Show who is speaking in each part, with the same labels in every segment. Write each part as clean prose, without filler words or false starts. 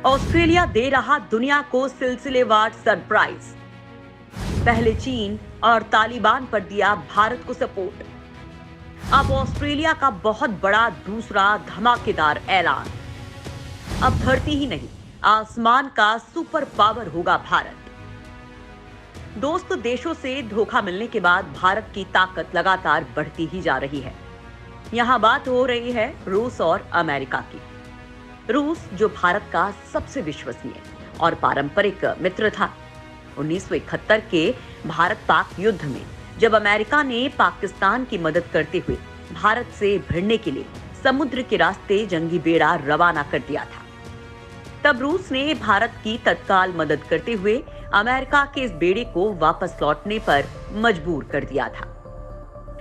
Speaker 1: Australia दे रहा दुनिया को सिलसिलेवार सरप्राइज। पहले चीन और तालिबान पर दिया भारत को सपोर्ट। अब ऑस्ट्रेलिया का बहुत बड़ा दूसरा धमाकेदार ऐलान। अब धरती ही नहीं, आसमान का सुपर पावर होगा भारत। दोस्त देशों से धोखा मिलने के बाद भारत की ताकत लगातार बढ़ती ही जा रही है। यहाँ बात हो रही है रूस और अमेरिका की। रूस जो भारत का सबसे विश्वसनीय और पारंपरिक मित्र था। 1971 के भारत पाक युद्ध में जब अमेरिका ने पाकिस्तान की मदद करते हुए भारत से भिड़ने के लिए समुद्र के रास्ते जंगी बेड़ा रवाना कर दिया था, तब रूस ने भारत की तत्काल मदद करते हुए अमेरिका के इस बेड़े को वापस लौटने पर मजबूर कर दिया था।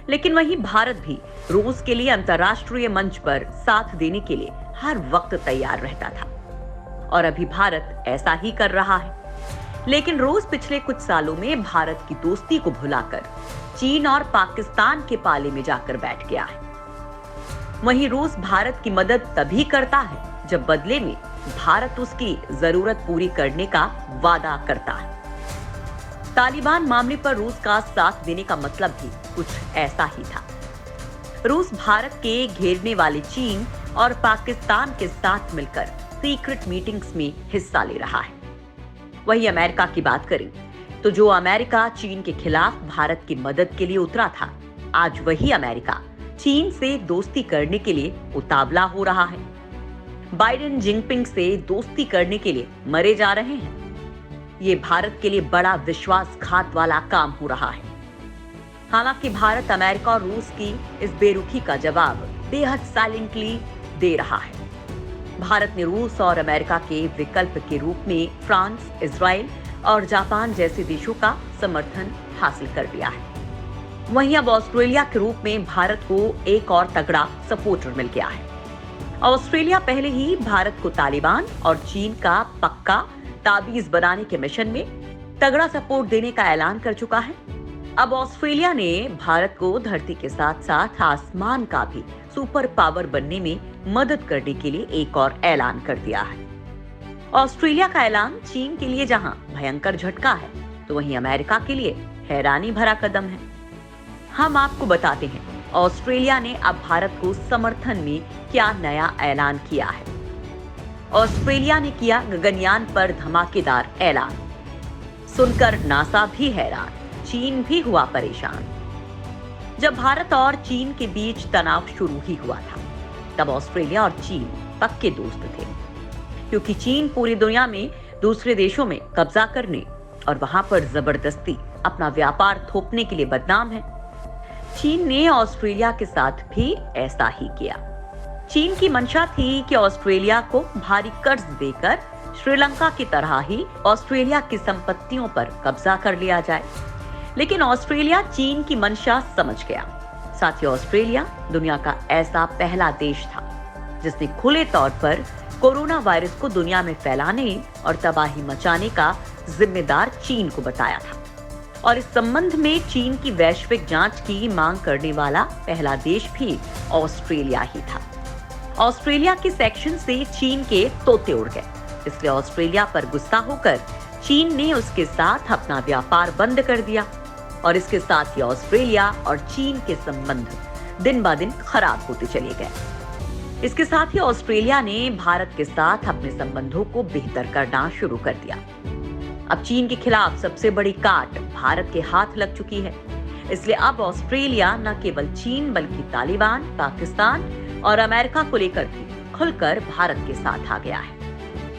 Speaker 1: लेकिन वहीं भारत भी रूस के लिए अंतर्राष्ट्रीय मंच पर साथ देने के लिए हर वक्त तैयार रहता था और अभी भारत ऐसा ही कर रहा है। लेकिन रूस पिछले कुछ सालों में भारत की दोस्ती को भुलाकर चीन और पाकिस्तान के पाले में जाकर बैठ गया है। वहीं रूस भारत की मदद तभी करता है जब बदले में भारत उसकी जरूरत पूरी करने का वादा करता है। तालिबान मामले पर रूस का साथ देने का मतलब भी कुछ ऐसा ही था। रूस भारत के घेरने वाले चीन और पाकिस्तान के साथ मिलकर सीक्रेट मीटिंग्स में हिस्सा ले रहा है। वही अमेरिका की बात करें तो जो अमेरिका चीन के खिलाफ भारत की मदद के लिए उतरा था, आज वही अमेरिका चीन से दोस्ती करने के लिए उतावला हो रहा है। बाइडेन जिनपिंग से दोस्ती करने के लिए मरे जा रहे हैं। ये भारत के लिए बड़ा विश्वासघात वाला काम हो रहा है। हालांकि भारत अमेरिका और रूस की इस बेरुखी का जवाब बेहद साइलेंटली दे रहा है। भारत ने रूस और अमेरिका के विकल्प के रूप में फ्रांस, इजराइल और जापान जैसे देशों का समर्थन हासिल कर लिया है। वहीं अब ऑस्ट्रेलिया के रूप में भारत को एक और तगड़ा सपोर्टर मिल गया है। ऑस्ट्रेलिया पहले ही भारत को तालिबान और चीन का पक्का ताबीज बनाने के मिशन में तगड़ा सपोर्ट देने का ऐलान कर चुका है। अब ऑस्ट्रेलिया ने भारत को धरती के साथ साथ आसमान का भी सुपर पावर बनने में मदद करने के लिए एक और ऐलान कर दिया है। ऑस्ट्रेलिया का ऐलान चीन के लिए जहां भयंकर झटका है, तो वहीं अमेरिका के लिए हैरानी भरा कदम है। हम आपको बताते हैं ऑस्ट्रेलिया ने अब भारत को समर्थन में क्या नया ऐलान किया है। ऑस्ट्रेलिया ने किया गगनयान पर धमाकेदार ऐलान। सुनकर नासा भी हैरान, चीन भी हुआ परेशान। जब भारत और चीन के बीच तनाव शुरू ही हुआ था, तब ऑस्ट्रेलिया और चीन पक्के दोस्त थे, क्योंकि चीन पूरी दुनिया में दूसरे देशों में कब्जा करने और वहां पर जबरदस्ती अपना व्यापार थोपने के लिए बदनाम है। चीन ने ऑस्ट्रेलिया के साथ भी ऐसा ही किया। चीन की मंशा थी कि ऑस्ट्रेलिया को भारी कर्ज देकर श्रीलंका की तरह ही ऑस्ट्रेलिया की संपत्तियों पर कब्जा कर लिया जाए। लेकिन ऑस्ट्रेलिया चीन की मंशा समझ गया। साथ ही ऑस्ट्रेलिया दुनिया का ऐसा पहला देश था जिसने खुले तौर पर कोरोना वायरस को दुनिया में फैलाने और तबाही मचाने का जिम्मेदार चीन को बताया था। और इस संबंध में चीन की वैश्विक जांच की मांग करने वाला पहला देश भी ऑस्ट्रेलिया ही था। ऑस्ट्रेलिया के सेक्शन से चीन के तोते उड़ गए, इसलिए ऑस्ट्रेलिया पर गुस्सा होकर चीन ने उसके साथ अपना व्यापार बंद कर दिया और इसके साथ ही ऑस्ट्रेलिया और चीन के संबंध दिन ब दिन खराब होते चले गए। इसके साथ ही ऑस्ट्रेलिया ने भारत के साथ अपने संबंधों को बेहतर करना शुरू कर दिया। अब चीन के खिलाफ सबसे बड़ी काट भारत के हाथ लग चुकी है, इसलिए अब ऑस्ट्रेलिया न केवल चीन बल्कि तालिबान, पाकिस्तान और अमेरिका को लेकर भी खुलकर भारत के साथ आ गया है।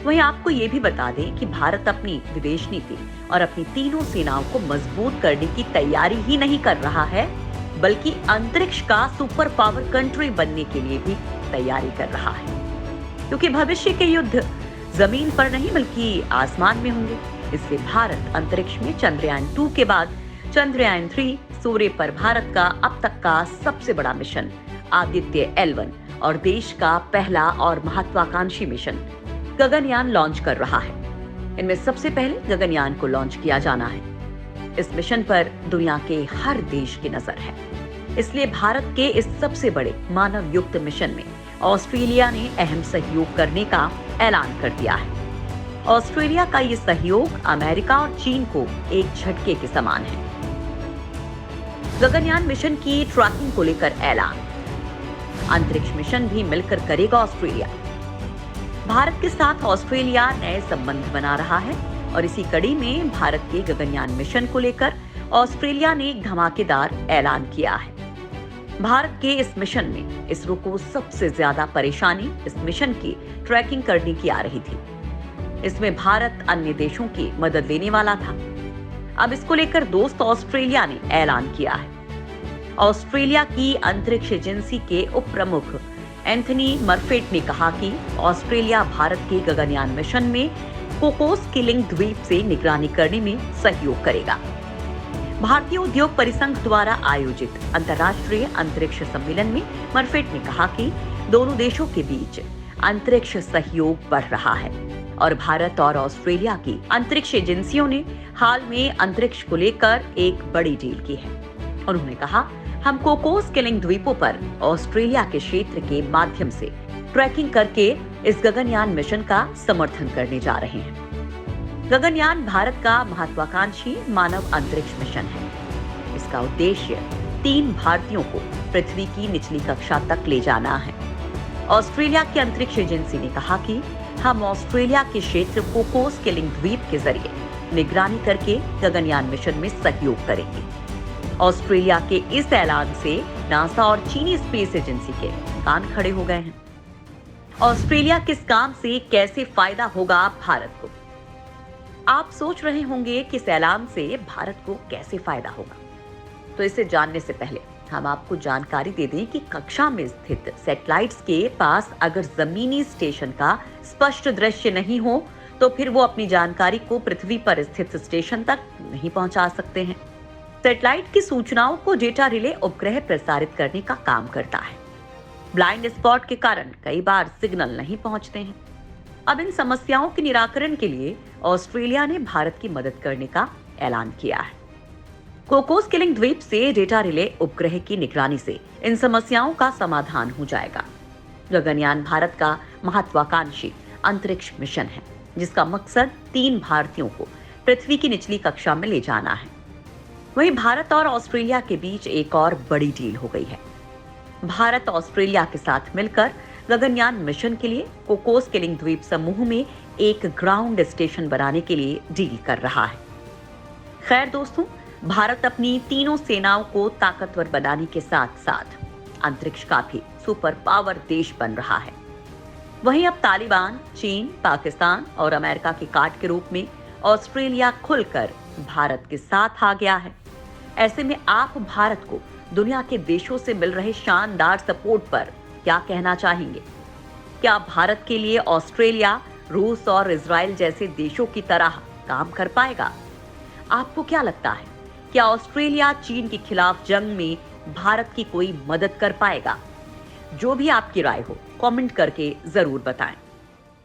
Speaker 1: वहीं आपको ये भी बता दें कि भारत अपनी विदेश नीति और अपनी तीनों सेनाओं को मजबूत करने की तैयारी ही नहीं कर रहा है, बल्कि अंतरिक्ष का सुपर पावर कंट्री बनने के लिए भी तैयारी कर रहा है। क्योंकि भविष्य के युद्ध जमीन पर नहीं बल्कि आसमान में होंगे, इसलिए भारत अंतरिक्ष में चंद्रयान 2 के बाद चंद्रयान 3 सूर्य पर भारत का अब तक का सबसे बड़ा मिशन आदित्य L1 और देश का पहला और महत्वाकांक्षी मिशन गगनयान लॉन्च कर रहा है। इनमें सबसे पहले गगनयान को लॉन्च किया जाना है। इस मिशन पर दुनिया के हर देश की नजर है, इसलिए भारत के इस सबसे बड़े मानव युक्त मिशन में ऑस्ट्रेलिया ने अहम सहयोग करने का ऐलान कर दिया है। ऑस्ट्रेलिया का ये सहयोग अमेरिका और चीन को एक झटके के समान है। गगनयान मिशन की ट्रैकिंग को लेकर ऐलान। अंतरिक्ष मिशन भी मिलकर करेगा ऑस्ट्रेलिया। भारत के साथ ऑस्ट्रेलिया नए संबंध बना रहा है और इसी कड़ी में भारत के गगनयान मिशन को लेकर ऑस्ट्रेलिया ने एक धमाकेदार ऐलान किया है। भारत के इस मिशन में इसरो को सबसे ज्यादा परेशानी इस मिशन की ट्रैकिंग करने की आ रही थी। इसमें भारत अन्य देशों की मदद लेने वाला था। अब इसको लेकर दोस्त ऑस्ट्रेलिया ने ऐलान किया है। ऑस्ट्रेलिया की अंतरिक्ष एजेंसी के उप प्रमुख एंथनी मरफेट ने कहा कि ऑस्ट्रेलिया भारत के गगनयान मिशन में कोकोस किलिंग द्वीप से निगरानी करने में सहयोग करेगा। भारतीय उद्योग परिसंघ द्वारा आयोजित अंतर्राष्ट्रीय अंतरिक्ष सम्मेलन में मरफेट ने कहा कि दोनों देशों के बीच अंतरिक्ष सहयोग बढ़ रहा है और भारत और ऑस्ट्रेलिया की अंतरिक्ष एजेंसियों ने हाल में अंतरिक्ष को लेकर एक बड़ी डील की है। उन्होंने कहा, हम कोकोस किलिंग द्वीपों पर ऑस्ट्रेलिया के क्षेत्र के माध्यम से ट्रैकिंग करके इस गगनयान मिशन का समर्थन करने जा रहे हैं। गगनयान भारत का महत्वाकांक्षी मानव अंतरिक्ष मिशन है। इसका उद्देश्य 3 भारतीयों को पृथ्वी की निचली कक्षा तक ले जाना है। ऑस्ट्रेलिया की अंतरिक्ष एजेंसी ने कहा कि हम ऑस्ट्रेलिया के क्षेत्र कोकोस किलिंग द्वीप के जरिए निगरानी करके गगनयान मिशन में सहयोग करेंगे। ऑस्ट्रेलिया के इस ऐलान से नासा और चीनी स्पेस एजेंसी के कान खड़े हो गए हैं। ऑस्ट्रेलिया के इस काम से कैसे फायदा होगा भारत को? आप सोच रहे होंगे कि इस ऐलान से भारत को कैसे फायदा होगा। तो इसे जानने से पहले हम आपको जानकारी दे दें कि कक्षा में स्थित सैटेलाइट्स के पास अगर जमीनी स्टेशन का स्पष्ट दृश्य नहीं हो तो फिर वो अपनी जानकारी को पृथ्वी पर स्थित स्टेशन तक नहीं पहुंचा सकते हैं। सैटेलाइट की सूचनाओं को डेटा रिले उपग्रह प्रसारित करने का काम करता है। ब्लाइंड स्पॉट के कारण कई बार सिग्नल नहीं पहुंचते हैं। अब इन समस्याओं के निराकरण के लिए ऑस्ट्रेलिया ने भारत की मदद करने का ऐलान किया है। कोकोस किलिंग द्वीप से डेटा रिले उपग्रह की निगरानी से इन समस्याओं का समाधान हो जाएगा। गगनयान भारत का महत्वाकांक्षी अंतरिक्ष मिशन है, जिसका मकसद 3 भारतीयों को पृथ्वी की निचली कक्षा में ले जाना है। वहीं भारत और ऑस्ट्रेलिया के बीच एक और बड़ी डील हो गई है। भारत ऑस्ट्रेलिया के साथ मिलकर गगनयान मिशन के लिए कोकोस किलिंग द्वीप समूह में एक ग्राउंड स्टेशन बनाने के लिए डील कर रहा है। खैर दोस्तों, भारत अपनी तीनों सेनाओं को ताकतवर बनाने के साथ साथ अंतरिक्ष का भी सुपर पावर देश बन रहा है। वहीं अब तालिबान, चीन, पाकिस्तान और अमेरिका के कार्ड के रूप में ऑस्ट्रेलिया खुलकर भारत के साथ आ गया है। ऐसे में आप भारत को दुनिया के देशों से मिल रहे शानदार सपोर्ट पर क्या कहना चाहेंगे? क्या भारत के लिए ऑस्ट्रेलिया, रूस और इजराइल जैसे देशों की तरह काम कर पाएगा? आपको क्या लगता है, क्या ऑस्ट्रेलिया चीन के खिलाफ जंग में भारत की कोई मदद कर पाएगा? जो भी आपकी राय हो, कमेंट करके जरूर बताएं।